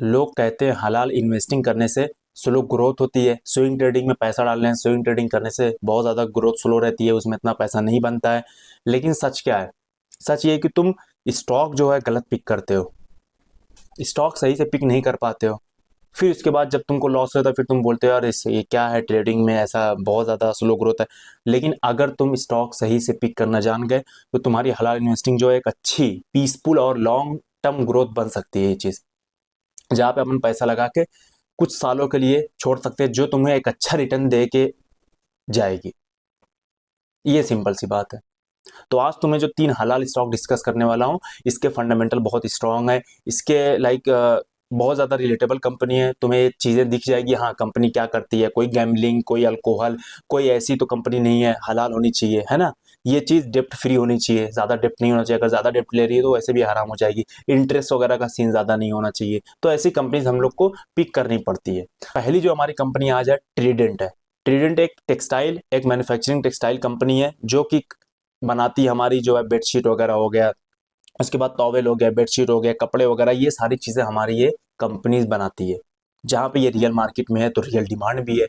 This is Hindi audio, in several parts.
लोग कहते हैं हलाल इन्वेस्टिंग करने से स्लो ग्रोथ होती है, स्विंग ट्रेडिंग में पैसा डाल रहे हैं, स्विंग ट्रेडिंग करने से बहुत ज़्यादा ग्रोथ स्लो रहती है, उसमें इतना पैसा नहीं बनता है। लेकिन सच क्या है? सच ये है कि तुम स्टॉक जो है गलत पिक करते हो, स्टॉक सही से पिक नहीं कर पाते हो। फिर उसके बाद जब तुमको लॉस होता है फिर तुम बोलते हो यार इस ये क्या है, ट्रेडिंग में ऐसा बहुत ज़्यादा स्लो ग्रोथ है। लेकिन अगर तुम स्टॉक सही से पिक करना जान गए तो तुम्हारी हलाल इन्वेस्टिंग जो है एक अच्छी पीसफुल और लॉन्ग टर्म ग्रोथ बन सकती है ये चीज़, जहाँ पे अपन पैसा लगा के कुछ सालों के लिए छोड़ सकते हैं, जो तुम्हें एक अच्छा रिटर्न दे के जाएगी। ये सिंपल सी बात है। तो आज तुम्हें जो 3 हलाल स्टॉक डिस्कस करने वाला हूँ, इसके फंडामेंटल बहुत स्ट्रांग है, इसके बहुत ज़्यादा रिलेटेबल कंपनी है, तुम्हें चीज़ें दिख जाएगी हाँ कंपनी क्या करती है, कोई गैम्बलिंग, कोई अल्कोहल, कोई ऐसी तो कंपनी नहीं है, हलाल होनी चाहिए, है ना। ये चीज़ डेप्ट फ्री होनी चाहिए, ज़्यादा डेप्ट नहीं होना चाहिए, अगर ज़्यादा डेप्ट ले रही है तो वैसे भी हराम हो जाएगी, इंटरेस्ट वगैरह का सीन ज़्यादा नहीं होना चाहिए, तो ऐसी कंपनीज हम लोग को पिक करनी पड़ती है। पहली जो हमारी कंपनी आज है ट्रीडेंट है। ट्रीडेंट एक मैन्युफैक्चरिंग टेक्सटाइल कंपनी है जो कि बनाती हमारी जो है बेडशीट वगैरह हो गया, उसके बाद टॉवेल हो गया, बेडशीट हो गया, कपड़े वगैरह, ये सारी चीज़ें हमारी ये कंपनीज बनाती है। जहाँ पे ये रियल मार्केट में है तो रियल डिमांड भी है,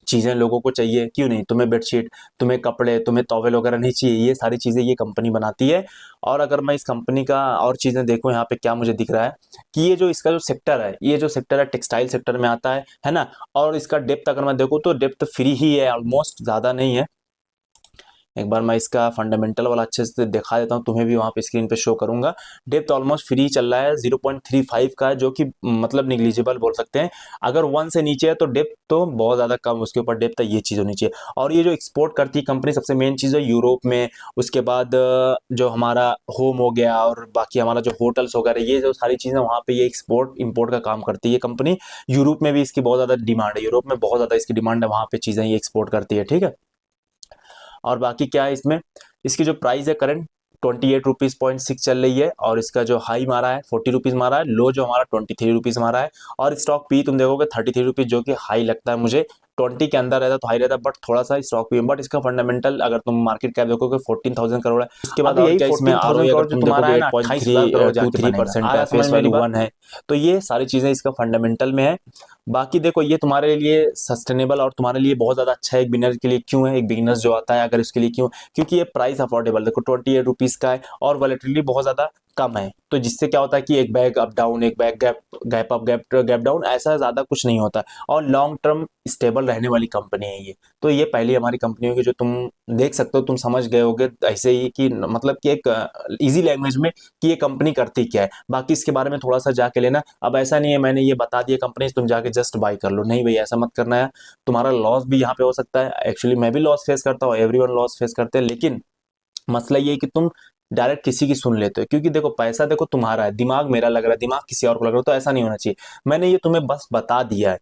चीज़ें लोगों को चाहिए, क्यों नहीं। तुम्हें बेडशीट, तुम्हें कपड़े, तुम्हें टॉवेल वगैरह नहीं चाहिए, ये सारी चीज़ें ये कंपनी बनाती है। और अगर मैं इस कंपनी का और चीज़ें देखूँ यहाँ पे क्या मुझे दिख रहा है कि ये जो इसका जो सेक्टर है, ये जो सेक्टर है टेक्सटाइल सेक्टर में आता है ना। और इसका डेप्थ अगर मैं देखूँ तो डेप्थ फ्री ही है, ऑलमोस्ट, ज़्यादा नहीं है। एक बार मैं इसका फंडामेंटल वाला अच्छे से दिखा देता हूँ, तुम्हें भी वहाँ पे स्क्रीन पे शो करूंगा। डेप्थ ऑलमोस्ट फ्री चल रहा है, 0.35 का है, जो कि मतलब निग्लिजिबल बोल सकते हैं। अगर 1 से नीचे है तो डेप्थ तो बहुत ज़्यादा कम, उसके ऊपर डेप्थ है, ये चीज़ होनी चाहिए। और ये जो एक्सपोर्ट करती है कंपनी, सबसे मेन चीज़ है यूरोप में, उसके बाद जो हमारा होम हो गया और बाकी हमारा जो होटल्स वगैरह, ये जो सारी चीज़ें वहाँ पे ये एक्सपोर्ट इम्पोर्ट का काम करती है कंपनी। यूरोप में भी इसकी बहुत ज़्यादा डिमांड है, यूरोप में बहुत ज़्यादा इसकी डिमांड है, वहाँ पे चीज़ें ये एक्सपोर्ट करती है, ठीक है। और बाकी क्या है इसमें, इसकी जो प्राइस है करंट 28 रुपीज़ 6 चल रही है, और इसका जो हाई मारा है 40 रुपीज़ मारा है, लो जो हमारा 23 रुपीज़ मारा है। और स्टॉक पी तुम देखोगे 33 रुपीज़, जो कि हाई लगता है मुझे। 20 के अंदर रहता तो हाई रहता, बट थोड़ा सा स्टॉक पी, बट इसका फंडामेंटल अगर तुम मार्केट कैप देखोगे 14,000 करोड़ है। उसके बाद अब और यही क्या इसमें 14,000 ROE अगर करोड़ जो तुम तुम्हारा देखोगे है एट ना, पॉइंट 28,000 करोड़ थ्री टू जाके थ्री बनेगा। परसेंट है, आया समझ फेस मेरी वैल्यू बात। 1 है। तो ये सारी चीज़ें इसका फंडामेंटल में है। बाकी देखो ये तुम्हारे लिए सस्टेनेबल और तुम्हारे लिए बहुत ज़्यादा अच्छा है, एक बिगिनर के लिए क्यों है, एक बिगिनर्स जो आता है अगर इसके लिए क्यों, क्योंकि ये प्राइस अफोर्डेबल, देखो 28 रुपीज़ का है और वॉलेटिलिटी बहुत ज़्यादा कम है। तो जिससे क्या होता है कि एक बैग अप डाउन, एक bag gap gap up gap gap down, ऐसा ज़्यादा कुछ नहीं होता। और लॉन्ग टर्म स्टेबल रहने वाली कंपनी है ये। तो ये पहली हमारी कंपनी होगी जो तुम देख सकते हो, तुम समझ गए होगे ऐसे ही कि मतलब कि एक इजी लैंग्वेज में कि ये कंपनी करती क्या है। बाकी इसके बारे में थोड़ा सा जाके लेना। अब ऐसा नहीं है मैंने ये बता दिया कंपनी तुम जाके जस्ट बाई कर लो, नहीं भाई ऐसा मत करना है। तुम्हारा लॉस भी यहाँ पे हो सकता है, एक्चुअली मैं भी लॉस फेस करता हूँ, एवरीवन लॉस फेस करते हैं, लेकिन मसला ये है कि तुम डायरेक्ट किसी की सुन लेते हो, क्योंकि देखो पैसा देखो तुम्हारा है, दिमाग मेरा लग रहा है, दिमाग किसी और को लग रहा है, तो ऐसा नहीं होना चाहिए। मैंने ये तुम्हें बस बता दिया है,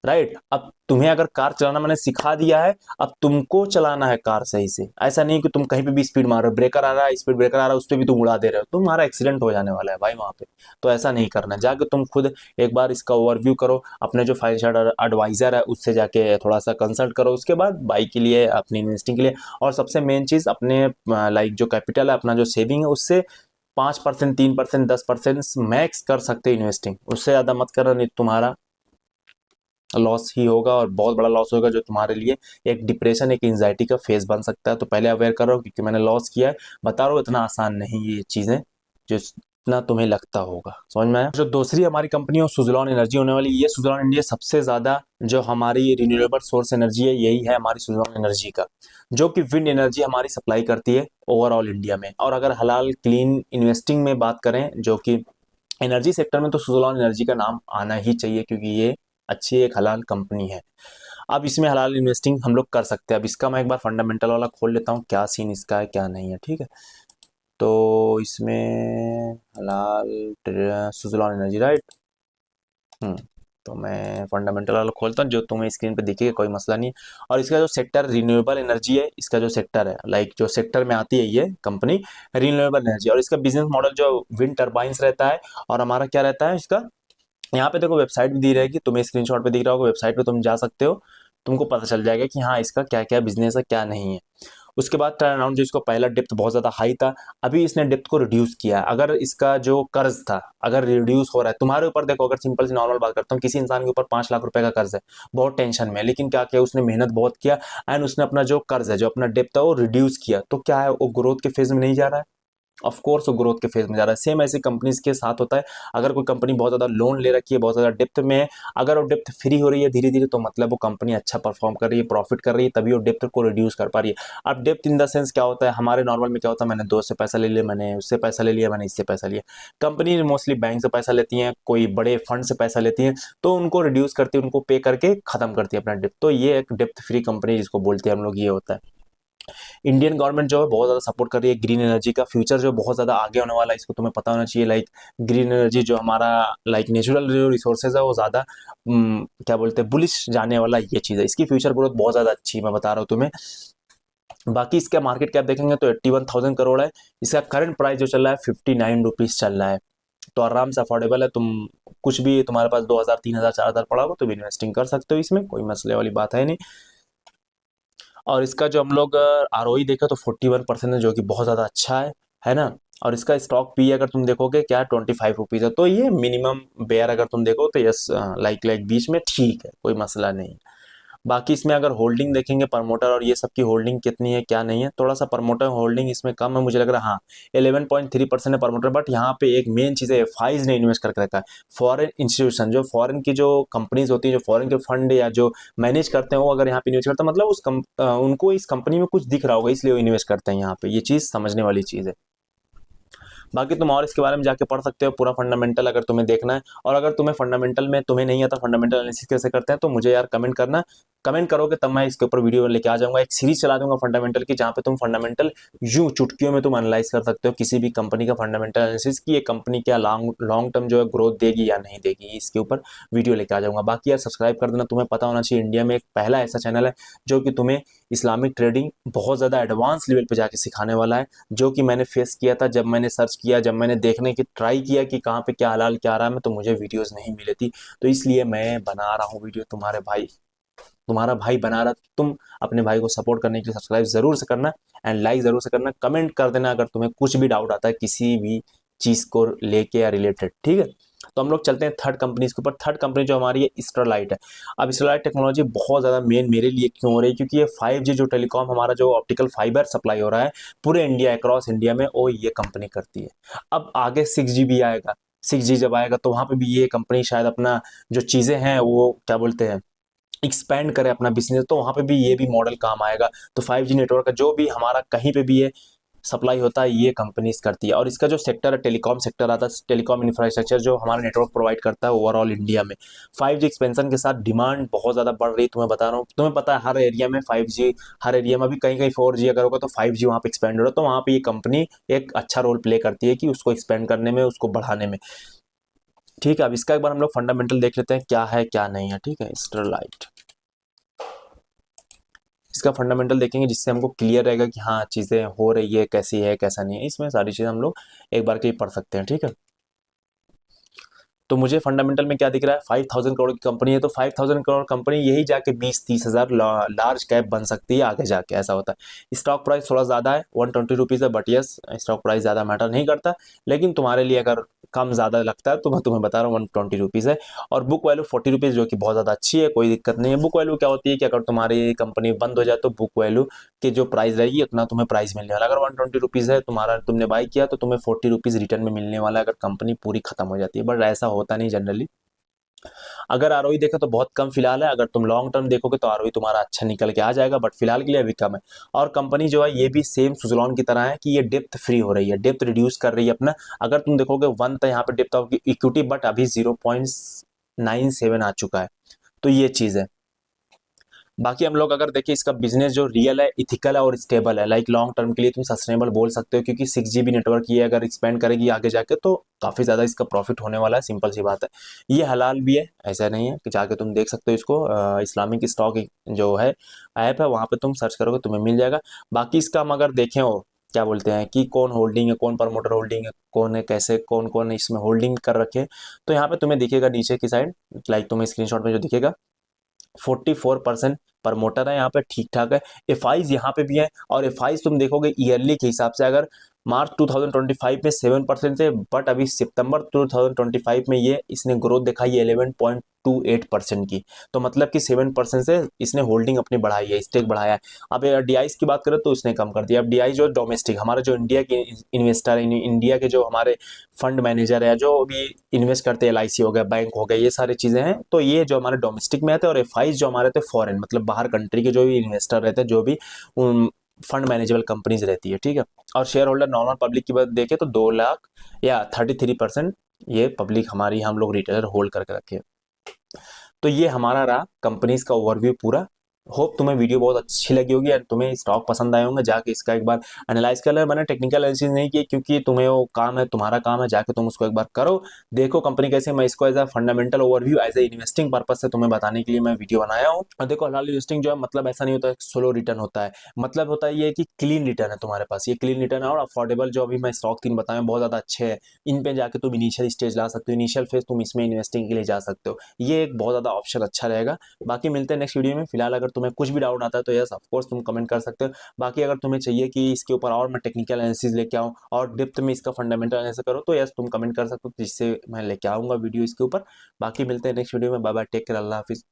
राइट। अब तुम्हें अगर कार चलाना मैंने सिखा दिया है, अब तुमको चलाना है कार सही से। ऐसा नहीं कि तुम कहीं पे भी स्पीड मार रहे हो, ब्रेकर आ रहा है, स्पीड ब्रेकर आ रहा है, उस पर भी तुम उड़ा दे रहे हो, तुम्हारा एक्सीडेंट हो जाने वाला है भाई वहां पे। तो ऐसा नहीं करना, जाके तुम खुद एक बार इसका ओवरव्यू करो, अपने जो फाइनेंशियल एडवाइजर है उससे जाके थोड़ा सा कंसल्ट करो, उसके बाद बाइक के लिए, अपनी इन्वेस्टिंग के लिए। और सबसे मेन चीज अपने लाइक जो कैपिटल है, अपना जो सेविंग है, उससे 5%, 3%, 10% मैक्स कर सकते हो इन्वेस्टिंग, उससे ज़्यादा मत करना, नहीं तुम्हारा लॉस ही होगा, और बहुत बड़ा लॉस होगा, जो तुम्हारे लिए एक डिप्रेशन, एक एंजाइटी का फेस बन सकता है। तो पहले अवेयर करो, क्योंकि मैंने लॉस किया है, बता रहा हूँ इतना आसान नहीं ये चीज़ें जो इतना तुम्हें लगता होगा। समझ में आया। जो दूसरी हमारी कंपनी है सुजलॉन एनर्जी होने वाली, ये सुजलॉन इंडिया सबसे ज़्यादा जो हमारी रिन्यूएबल सोर्स एनर्जी है, यही है हमारी सुजलॉन एनर्जी का, जो कि विंड एनर्जी हमारी सप्लाई करती है ओवरऑल इंडिया में। और अगर हलाल क्लीन इन्वेस्टिंग में बात करें, जो कि एनर्जी सेक्टर में, तो सुजलॉन एनर्जी का नाम आना ही चाहिए, क्योंकि ये अच्छी एक हलाल कंपनी है। अब इसमें हलाल इन्वेस्टिंग हम लोग कर सकते हैं। अब इसका मैं एक बार फंडामेंटल वाला खोल लेता हूँ, क्या सीन इसका है क्या नहीं है, ठीक है। तो इसमें हलाल सुजलॉन एनर्जी, राइट। हम्म तो मैं फंडामेंटल वाला खोलता हूँ, जो तुम्हें स्क्रीन पे दिखेगा, कोई मसला नहीं है। और इसका जो सेक्टर रिन्यूएबल एनर्जी है, इसका जो सेक्टर है, लाइक जो सेक्टर में आती है ये कंपनी रिन्यूएबल एनर्जी, और इसका बिजनेस मॉडल जो विंड टर्बाइंस रहता है। और हमारा क्या रहता है इसका, यहाँ पे देखो वेबसाइट भी दी रहेगी, तुम्हें स्क्रीनशॉट पे दिख रहा होगा, वेबसाइट पे तुम जा सकते हो, तुमको पता चल जाएगा कि हाँ इसका क्या क्या बिजनेस है क्या नहीं है। उसके बाद टर्न अराउंड, जो इसको पहला डेप्थ बहुत ज़्यादा हाई था, अभी इसने डेप्थ को रिड्यूस किया। अगर इसका जो कर्ज था अगर रिड्यूस हो रहा है, तुम्हारे ऊपर देखो, अगर सिंपल सी नॉर्मल बात करता हूँ, किसी इंसान के ऊपर 5 लाख रुपए का कर्ज है, बहुत टेंशन में है, लेकिन क्या किया उसने, मेहनत बहुत किया एंड उसने अपना जो कर्ज है, जो अपना डेप्थ है वो रिड्यूस किया, तो क्या है वो ग्रोथ के फेज में नहीं जा रहा है, ऑफ कोर्स वो ग्रोथ के फेज में जा रहा है। सेम ऐसी कंपनीज के साथ होता है। अगर कोई कंपनी बहुत ज़्यादा लोन ले रखी है, बहुत ज़्यादा डेप्थ में है, अगर वो डेप्थ फ्री हो रही है धीरे धीरे, तो मतलब वो कंपनी अच्छा परफॉर्म कर रही है, प्रॉफिट कर रही है, तभी वो डेप्थ को रिड्यूस कर पा रही है। अब डेप्थ इन द सेंस क्या होता है, हमारे नॉर्मल में क्या होता है, मैंने दोस्त से पैसा ले लिया, मैंने उससे पैसा ले लिया, मैंने इससे पैसा लिया। कंपनी मोस्टली बैंक से पैसा लेती हैं, कोई बड़े फंड से पैसा लेती हैं, तो उनको रिड्यूस करती है, उनको पे करके खत्म करती है अपना डेप्थ। तो ये एक डेप्थ फ्री कंपनी जिसको बोलते हैं हम लोग, ये होता है। इंडियन गवर्नमेंट जो है बहुत ज़्यादा सपोर्ट कर रही है ग्रीन एनर्जी का, फ्यूचर जो बहुत ज़्यादा आगे होने वाला है, इसको तुम्हें पता होना चाहिए। लाइक ग्रीन एनर्जी जो हमारा लाइक नेचुरल जो रिसोर्सेज है वो ज़्यादा क्या बोलते हैं बुलिश जाने वाला ये चीज़ है, इसकी फ्यूचर ग्रोथ बहुत ज़्यादा अच्छी है, मैं बता रहा हूँ तुम्हें। बाकी इसका मार्केट कैप देखेंगे तो 81,000 करोड़ है। इसका करंट प्राइस जो चल रहा है 59 रुपीज़ चल रहा है, तो आराम से अफोर्डेबल है। तुम कुछ भी तुम्हारे पास 2,000 3,000 4,000 पड़ा हो तो भी इन्वेस्टिंग कर सकते हो, इसमें कोई मसले वाली बात है नहीं। और इसका जो हम लोग आरओई देखें तो 41% है, जो कि बहुत ज़्यादा अच्छा है ना। और इसका स्टॉक पी अगर तुम देखोगे क्या 25 रुपीज़ है, तो ये मिनिमम बेयर अगर तुम देखो तो यस लाइक बीच में ठीक है, कोई मसला नहीं। बाकी इसमें अगर होल्डिंग देखेंगे प्रमोटर और ये सब की होल्डिंग कितनी है क्या नहीं है, थोड़ा सा प्रमोटर होल्डिंग इसमें कम है मुझे लग रहा है। हाँ 11.3% है प्रमोटर, बट यहाँ पे एक मेन चीज़ है, फाइज ने इन्वेस्ट करके रखा है। फॉरेन इंस्टीट्यूशन, जो फॉरेन की जो कंपनीज होती है, जो फॉरेन के फंड या जो मैनेज करते हैं, वो अगर यहाँ पे इन्वेस्ट करते हैं, मतलब उनको इस कंपनी में कुछ दिख रहा होगा, इसलिए वो इन्वेस्ट करते हैं यहाँ पे, ये चीज़ समझने वाली चीज़ है। बाकी तुम और इसके बारे में जाके पढ़ सकते हो पूरा फंडामेंटल, अगर तुम्हें देखना है। और अगर तुम्हें फंडामेंटल में तुम्हें नहीं आता फंडामेंटल एनालिसिस कैसे करते हैं, तो मुझे यार कमेंट करना, कमेंट करोगे तब मैं इसके ऊपर वीडियो लेके आ जाऊंगा, एक सीरीज चला दूंगा फंडामेंटल की, जहाँ पे तुम फंडामेंटल यूं चुटकियों में तुम एनालाइज कर सकते हो किसी भी कंपनी का फंडामेंटल एनालिसिस की, ये कंपनी क्या लॉन्ग लॉन्ग टर्म जो है ग्रोथ देगी या नहीं देगी, इसके ऊपर वीडियो लेके आ जाऊंगा। बाकी यार सब्सक्राइब कर देना, तुम्हें पता होना चाहिए इंडिया में एक पहला ऐसा चैनल है जो कि तुम्हें इस्लामिक ट्रेडिंग बहुत ज़्यादा एडवांस लेवल पे जाके सिखाने वाला है, जो कि मैंने फेस किया था जब मैंने सर्च किया, जब मैंने देखने की ट्राई किया कि कहाँ पे क्या हलाल क्या हराम है, तो मुझे वीडियोस नहीं मिली थी। तो इसलिए मैं बना रहा हूँ वीडियो, तुम्हारा भाई बना रहा। तुम अपने भाई को सपोर्ट करने के लिए सब्सक्राइब जरूर से करना एंड लाइक जरूर से करना, कमेंट कर देना अगर तुम्हें कुछ भी डाउट आता है किसी भी चीज़ को लेके या रिलेटेड, ठीक है। तो हम लोग चलते हैं थर्ड कंपनी के ऊपर। थर्ड कंपनी जो हमारी है स्टरलाइट है। अब स्टरलाइट टेक्नोलॉजी बहुत ज़्यादा मेन मेरे लिए क्यों हो रही है, क्योंकि ये 5G जो टेलीकॉम हमारा जो ऑप्टिकल फाइबर सप्लाई हो रहा है पूरे इंडिया, अक्रॉस इंडिया में, वो ये कंपनी करती है। अब आगे 6G भी आएगा, 6G जब आएगा तो वहाँ पे भी ये कंपनी शायद अपना जो चीज़ें हैं वो क्या बोलते हैं एक्सपेंड करे अपना बिजनेस, तो वहाँ पे भी ये भी मॉडल काम आएगा। तो 5G नेटवर्क का जो भी हमारा कहीं पे भी ये सप्लाई होता है ये कंपनीज करती है। और इसका जो सेक्टर है टेलीकॉम सेक्टर आता है, टेलीकॉम इंफ्रास्ट्रक्चर जो हमारा नेटवर्क प्रोवाइड करता है ओवरऑल इंडिया में। 5G एक्सपेंशन के साथ डिमांड बहुत ज़्यादा बढ़ रही है, तुम्हें बता रहा हूँ। तुम्हें पता है हर एरिया में 5G, हर एरिया में अभी कहीं कहीं 4G अगर होगा तो 5G वहाँ पे एक्सपेंड हो रहा है, तो वहाँ पे ये कंपनी एक अच्छा रोल प्ले करती है कि उसको एक्सपेंड करने में, उसको बढ़ाने में, ठीक है। अब इसका एक बार हम लोग फंडामेंटल देख लेते हैं क्या है क्या नहीं है, ठीक है। स्टरलाइट, इसका फंडामेंटल देखेंगे जिससे हमको क्लियर रहेगा कि हाँ चीज़ें हो रही है, कैसी है कैसा नहीं है, इसमें सारी चीज़ें हम लोग एक बार के लिए पढ़ सकते हैं, ठीक है। तो मुझे फंडामेंटल में क्या दिख रहा है, 5,000 करोड़ की कंपनी है, तो 5,000 करोड़ कंपनी यही जाके 20-30 हज़ार लार्ज कैप बन सकती है आगे जाके, ऐसा होता है। स्टॉक प्राइस थोड़ा ज़्यादा है, 120 रुपीज़ है, बट यस स्टॉक प्राइस ज़्यादा मैटर नहीं करता, लेकिन तुम्हारे लिए अगर कम ज़्यादा लगता है तो मैं तुम्हें बता रहा हूँ 120 रुपीज़ है। और बुक वैल्यू 40 रुपीज़, जो कि बहुत ज़्यादा अच्छी है, कोई दिक्कत नहीं है। बुक वैल्यू क्या होती है कि अगर तुम्हारी कंपनी बंद हो जाए तो बुक वैल्यू की जो प्राइस रहेगी उतना तुम्हें प्राइस मिलने वाला। अगर 120 रुपीज़ है तुम्हारा, तुमने बाई किया, तो तुम्हें 40 रुपीज़ रिटर्न में मिलने वाला है अगर कंपनी पूरी खत्म हो जाती है, बट ऐसा होता नहीं जनरली। अगर आरओई देखे तो बहुत कम फिलहाल है, अगर तुम लॉन्ग टर्म देखोगे तो आरओई तुम्हारा अच्छा निकल के आ जाएगा, बट फिलहाल के लिए अभी कम है। और कंपनी जो है ये भी सेम सुजलॉन की तरह है कि ये डेप्थ फ्री हो रही है, डेप्थ रिड्यूस कर रही है अपना। अगर तुम देखोगे 1 था यहाँ पे डेप्थ ऑफ इक्विटी, बट अभी 0.97 आ चुका है, तो ये चीज़ है। बाकी हम लोग अगर देखिए इसका बिजनेस जो रियल है, इथिकल है और स्टेबल है, लाइक लॉन्ग टर्म के लिए तुम सस्टेनेबल बोल सकते हो, क्योंकि 6G नेटवर्क ये अगर एक्सपेंड करेगी आगे जाके तो काफ़ी ज़्यादा इसका प्रॉफिट होने वाला है, सिंपल सी बात है। ये हलाल भी है, ऐसा नहीं है कि जाके तुम देख सकते हो इसको, इस्लामिक स्टॉक जो है ऐप है, वहाँ पे तुम सर्च करोगे तुम्हें मिल जाएगा। बाकी इसका हम अगर देखें हो क्या बोलते हैं कि कौन होल्डिंग है, कौन प्रमोटर होल्डिंग है, कौन है, कैसे कौन कौन इसमें होल्डिंग कर रखे, तो यहाँ पे तुम्हें दिखेगा नीचे की साइड, लाइक तुम्हें स्क्रीनशॉट में जो दिखेगा 44% प्रमोटर है यहाँ पे ठीक ठाक है। एफआईज यहाँ पे भी है, और एफआईज तुम देखोगे ईयरली के हिसाब से अगर मार्च 2025 में 7% थे, बट अभी सितंबर 2025 में ये इसने ग्रोथ दिखाई है 11.28% की। तो मतलब कि 7% से इसने होल्डिंग अपनी बढ़ाई है, स्टेक बढ़ाया है। अब डीआईस की बात करें तो इसने कम कर दिया। अब डीआई जो डोमेस्टिक हमारे जो इंडिया के इन्वेस्टर है, इंडिया के जो हमारे फंड मैनेजर है जो भी इन्वेस्ट करते हैं, एलआईसी हो गया, बैंक हो गया, ये सारी चीजें हैं, तो ये जो हमारे डोमेस्टिक में आते हैं, और एफआईज जो हमारे थे फॉरेन मतलब बाहर कंट्री के जो भी इन्वेस्टर रहते हैं, जो भी फंड मैनेजेबल कंपनीज रहती है, ठीक है। और शेयर होल्डर नॉर्मल पब्लिक की बात देखें तो 2 लाख या 33% ये पब्लिक हमारी हम लोग रिटेलर होल्ड करके रखे। तो ये हमारा रहा कंपनीज का ओवरव्यू पूरा। होप तुम्हें वीडियो बहुत अच्छी लगी होगी और तुम्हें स्टॉक पसंद आए होंगे। जाके इसका एक बार एनालाइज कर ले। मैंने टेक्निकल एनालिसिस नहीं की क्योंकि तुम्हें वो काम है, तुम्हारा काम है, जाके तुम उसको एक बार करो, देखो कंपनी कैसे। मैं इसको as a fundamental overview as a investing purpose से तुम्हें बताने के लिए मैं वीडियो बनाया हूँ। और देखो हलाल इन्वेस्टिंग जो है मतलब ऐसा नहीं होता है स्लो रिटर्न होता है, मतलब होता है ये कि क्लीन रिटर्न है तुम्हारे पास, ये क्लीन रिटर्न है और अफोर्डेबल। जो अभी मैं स्टॉक 3 बताए बहुत ज्यादा अच्छे हैं, इन पे जाके तुम इनिशियल स्टेज ला सकते हो, इनिशियल फेज तुम इसमें इन्वेस्टिंग के लिए जा सकते हो। ये एक बहुत ज्यादा ऑप्शन अच्छा रहेगा। बाकी मिलते हैं नेक्स्ट वीडियो में। फिलहाल अगर तुम्हें कुछ भी डाउट आता है तो यस ऑफ कोर्स तुम कमेंट कर सकते हो। बाकी अगर तुम्हें चाहिए कि इसके ऊपर और मैं टेक्निकल एनालिसिस लेके आऊँ और डेप्थ में इसका फंडामेंटल एनालिसिस करो तो यस तुम कमेंट कर सकते हो, जिससे मैं लेके आऊंगा वीडियो इसके ऊपर। बाकी मिलते हैं नेक्स्ट वीडियो में। बाय बाय, टेक केयर, अल्लाह हाफिज।